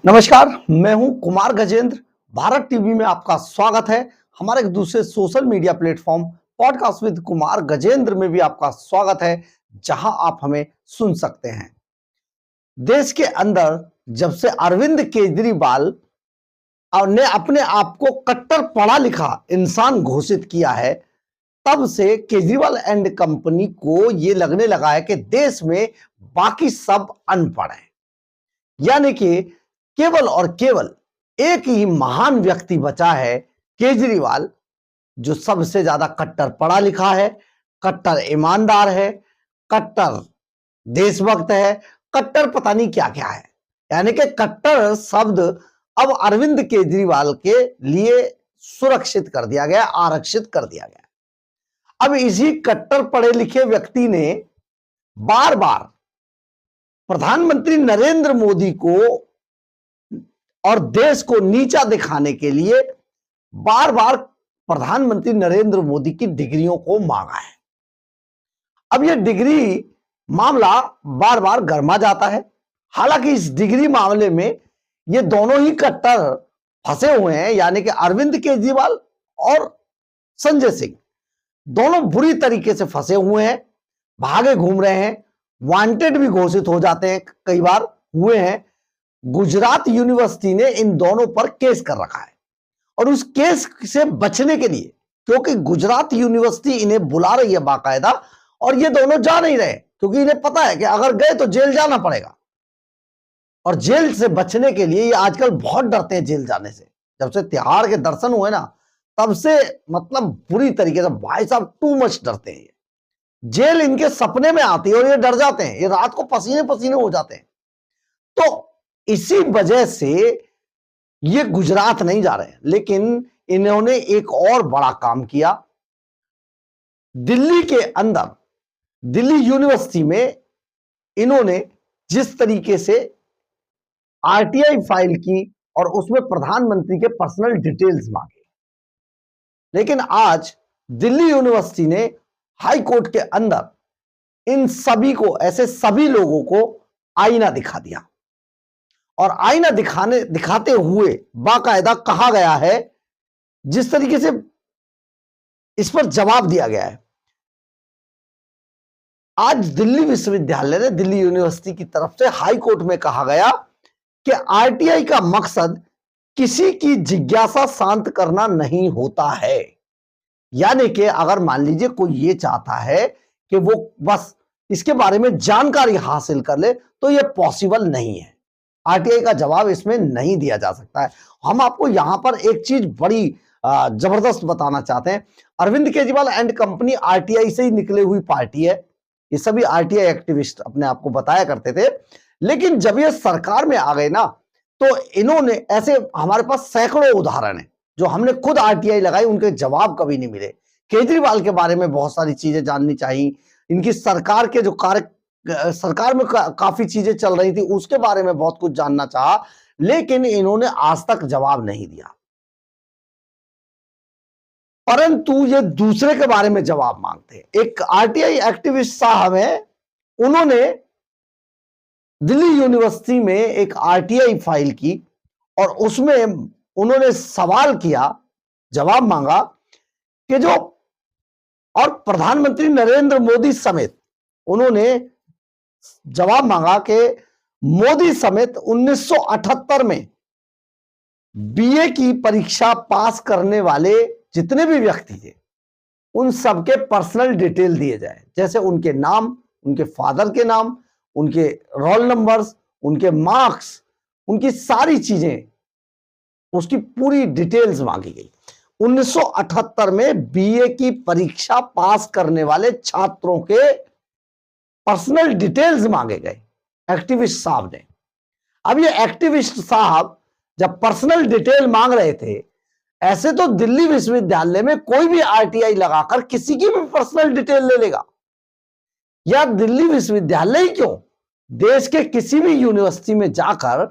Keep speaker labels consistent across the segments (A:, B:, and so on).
A: नमस्कार, मैं हूं कुमार गजेंद्र। भारत टीवी में आपका स्वागत है। हमारे एक दूसरे social media platform podcast with Kumar Gajendra में भी आपका स्वागत है, जहां आप हमें सुन सकते हैं। देश के अंदर जब से अरविंद केजरीवाल और ने अपने आप को कट्टर पढ़ा लिखा इंसान घोषित किया है, तब से केजरीवाल एंड कंपनी को यह लगने लगा है कि देश में बाकी सब अनपढ़ है। यानी कि केवल और केवल एक ही महान व्यक्ति बचा है, केजरीवाल, जो सबसे ज्यादा कट्टर पढ़ा लिखा है, कट्टर ईमानदार है, कट्टर देशभक्त है, कट्टर पता नहीं क्या क्या है। यानी कि कट्टर शब्द अब अरविंद केजरीवाल के लिए सुरक्षित कर दिया गया, आरक्षित कर दिया गया। अब इसी कट्टर पढ़े लिखे व्यक्ति ने बार बार प्रधानमंत्री नरेंद्र मोदी को और देश को नीचा दिखाने के लिए बार बार प्रधानमंत्री नरेंद्र मोदी की डिग्रियों को मांगा है। अब यह डिग्री मामला बार बार गर्मा जाता है। हालांकि इस डिग्री मामले में ये दोनों ही कट्टर फंसे हुए हैं, यानी कि अरविंद केजरीवाल और संजय सिंह दोनों बुरी तरीके से फंसे हुए हैं, भागे घूम रहे हैं, वांटेड भी घोषित हो जाते हैं, कई बार हुए हैं। गुजरात यूनिवर्सिटी ने इन दोनों पर केस कर रखा है और उस केस से बचने के लिए, क्योंकि गुजरात यूनिवर्सिटी इन्हें बुला रही है बाकायदा, और ये दोनों जा नहीं रहे क्योंकि इन्हें पता है कि अगर गए तो जेल जाना पड़ेगा। और जेल से बचने के लिए ये आजकल बहुत डरते हैं जेल जाने से। जब से तिहाड़ के दर्शन हुए ना, तब से मतलब बुरी तरीके से, भाई साहब, टू मच डरते हैं। जेल इनके सपने में आती है और ये डर जाते हैं, ये रात को पसीने पसीने हो जाते हैं। तो इसी वजह से ये गुजरात नहीं जा रहे, लेकिन इन्होंने एक और बड़ा काम किया। दिल्ली के अंदर दिल्ली यूनिवर्सिटी में इन्होंने जिस तरीके से आरटीआई फाइल की और उसमें प्रधानमंत्री के पर्सनल डिटेल्स मांगे, लेकिन आज दिल्ली यूनिवर्सिटी ने हाई कोर्ट के अंदर इन सभी को, ऐसे सभी लोगों को आईना दिखा दिया। और आईना दिखाते हुए बाकायदा कहा गया है, जिस तरीके से इस पर जवाब दिया गया है। आज दिल्ली विश्वविद्यालय ने, दिल्ली यूनिवर्सिटी की तरफ से हाई कोर्ट में कहा गया कि आरटीआई का मकसद किसी की जिज्ञासा शांत करना नहीं होता है। यानी कि अगर मान लीजिए कोई ये चाहता है कि वो बस इसके बारे में जानकारी हासिल कर ले, तो यह पॉसिबल नहीं है। आरटीआई का जवाब इसमें नहीं दिया जा सकता है। हम आपको यहां पर एक चीज बड़ी जबरदस्त बताना चाहते हैं। Arvind Kejriwal and company RTI से ही निकले हुई पार्टी है। ये सभी आरटीआई एक्टिविस्ट अपने आप को बताया करते थे, लेकिन जब ये सरकार में आ गए ना, तो इन्होंने ऐसे, हमारे पास सैकड़ों उदाहरण है जो हमने खुद आरटीआई लगाई, उनके जवाब कभी नहीं मिले। केजरीवाल के बारे में बहुत सारी चीजें जाननी चाहिए, इनकी सरकार के जो कार्य, सरकार में काफी चीजें चल रही थी, उसके बारे में बहुत कुछ जानना चाहा, लेकिन इन्होंने आज तक जवाब नहीं दिया। परंतु ये दूसरे के बारे में जवाब मांगते हैं। एक आरटीआई एक्टिविस्ट साहब है, उन्होंने दिल्ली यूनिवर्सिटी में एक आरटीआई फाइल की और उसमें उन्होंने सवाल किया, जवाब मांगा कि जो, और प्रधानमंत्री नरेंद्र मोदी समेत उन्होंने जवाब मांगा कि मोदी समेत 1978 में बीए की परीक्षा पास करने वाले जितने भी व्यक्ति थे, उन सबके पर्सनल डिटेल दिए जाए, जैसे उनके नाम, उनके फादर के नाम, उनके रोल नंबर्स, उनके मार्क्स, उनकी सारी चीजें, उसकी पूरी डिटेल्स मांगी गई। 1978 में बीए की परीक्षा पास करने वाले छात्रों के पर्सनल डिटेल्स मांगे गए एक्टिविस्ट साहब ने। अब ये एक्टिविस्ट साहब जब पर्सनल डिटेल मांग रहे थे, ऐसे तो दिल्ली विश्वविद्यालय में कोई भी आरटीआई लगाकर किसी की भी पर्सनल डिटेल ले लेगा, या दिल्ली विश्वविद्यालय ही क्यों, देश के किसी भी यूनिवर्सिटी में जाकर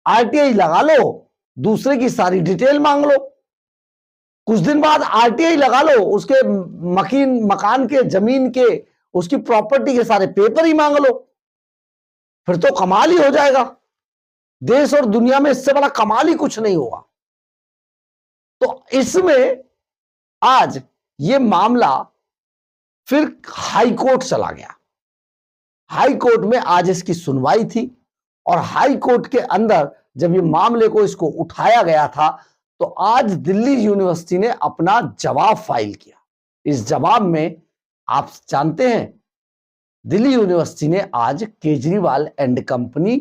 A: आरटीआई लगा लो, दूसरे की सारी डिटेल मांग लो, कुछ दिन बाद आरटीआई लगा लो, उसके मकान के, जमीन के, उसकी प्रॉपर्टी के सारे पेपर ही मांग लो, फिर तो कमाल ही हो जाएगा। देश और दुनिया में इससे बड़ा कमाल ही कुछ नहीं होगा। तो इसमें आज ये मामला फिर हाई कोर्ट चला गया। हाई कोर्ट में आज इसकी सुनवाई थी और हाई कोर्ट के अंदर जब ये मामले को इसको उठाया गया था तो आज दिल्ली यूनिवर्सिटी ने अपना जवाब फाइल किया। इस जवाब में आप जानते हैं दिल्ली यूनिवर्सिटी ने आज केजरीवाल एंड कंपनी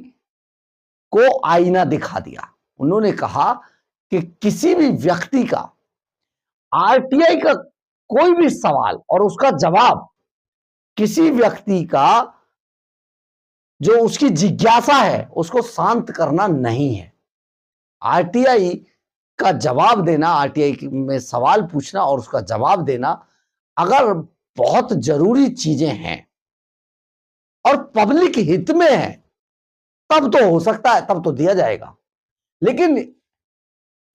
A: को आईना दिखा दिया। उन्होंने कहा कि किसी भी व्यक्ति का आरटीआई का कोई भी सवाल और उसका जवाब किसी व्यक्ति का जो उसकी जिज्ञासा है उसको शांत करना नहीं है। आरटीआई का जवाब देना, आरटीआई में सवाल पूछना और उसका जवाब देना अगर बहुत जरूरी चीजें हैं और पब्लिक हित में है तब तो हो सकता है, तब तो दिया जाएगा। लेकिन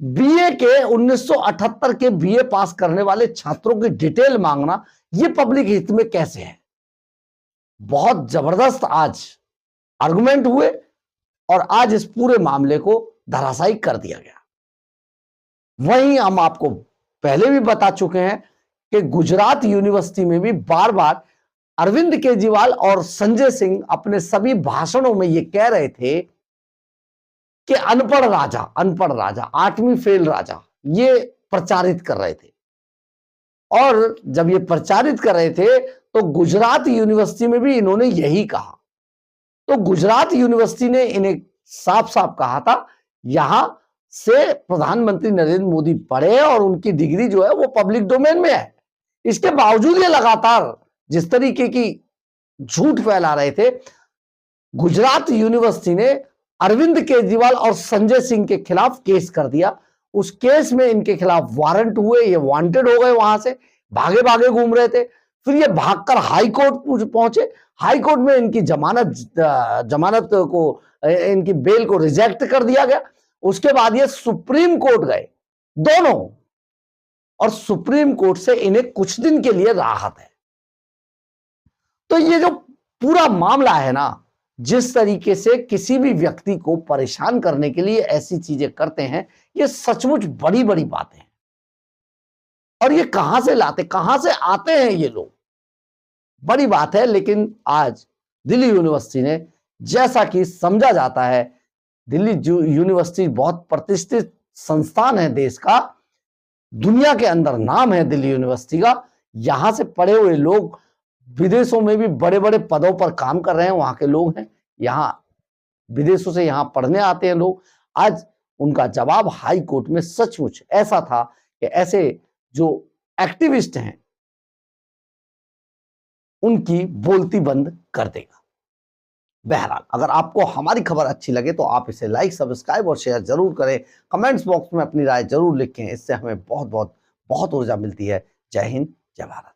A: बीए के 1978 के बीए पास करने वाले छात्रों की डिटेल मांगना यह पब्लिक हित में कैसे है? बहुत जबरदस्त आज आर्गुमेंट हुए और आज इस पूरे मामले को धराशायी कर दिया गया। वहीं हम आपको पहले भी बता चुके हैं कि गुजरात यूनिवर्सिटी में भी बार बार अरविंद केजरीवाल और संजय सिंह अपने सभी भाषणों में यह कह रहे थे कि अनपढ़ राजा, आठवीं फेल राजा, ये प्रचारित कर रहे थे। और जब ये प्रचारित कर रहे थे तो गुजरात यूनिवर्सिटी में भी इन्होंने यही कहा। तो गुजरात यूनिवर्सिटी ने इन्हें साफ साफ कहा था यहां से प्रधानमंत्री नरेंद्र मोदी पढ़े और उनकी डिग्री जो है वो पब्लिक डोमेन में है। इसके बावजूद ये लगातार जिस तरीके की झूठ फैला रहे थे, गुजरात यूनिवर्सिटी ने अरविंद केजरीवाल और संजय सिंह के खिलाफ केस कर दिया। उस केस में इनके खिलाफ वारंट हुए, ये वांटेड हो गए, वहां से भागे भागे घूम रहे थे। फिर ये भागकर हाई कोर्ट पहुंचे। हाई कोर्ट में इनकी जमानत को, इनकी बेल को रिजेक्ट कर दिया गया। उसके बाद ये सुप्रीम कोर्ट गए दोनों, और सुप्रीम कोर्ट से इन्हें कुछ दिन के लिए राहत है। तो ये जो पूरा मामला है ना, जिस तरीके से किसी भी व्यक्ति को परेशान करने के लिए ऐसी चीजें करते हैं, ये सचमुच बड़ी बड़ी बातें हैं। और ये कहां से आते हैं ये लोग, बड़ी बात है। लेकिन आज दिल्ली यूनिवर्सिटी ने, जैसा कि समझा जाता है, दिल्ली यूनिवर्सिटी बहुत प्रतिष्ठित संस्थान है देश का, दुनिया के अंदर नाम है दिल्ली यूनिवर्सिटी का। यहां से पढ़े हुए लोग विदेशों में भी बड़े बड़े पदों पर काम कर रहे हैं, वहां के लोग हैं, यहां विदेशों से यहां पढ़ने आते हैं लोग। आज उनका जवाब हाई कोर्ट में सचमुच ऐसा था कि ऐसे जो एक्टिविस्ट हैं उनकी बोलती बंद कर देगा। बहरहाल, अगर आपको हमारी खबर अच्छी लगे तो आप इसे लाइक, सब्सक्राइब और शेयर जरूर करें। कमेंट्स बॉक्स में अपनी राय जरूर लिखें, इससे हमें बहुत बहुत बहुत ऊर्जा मिलती है। जय हिंद, जय भारत।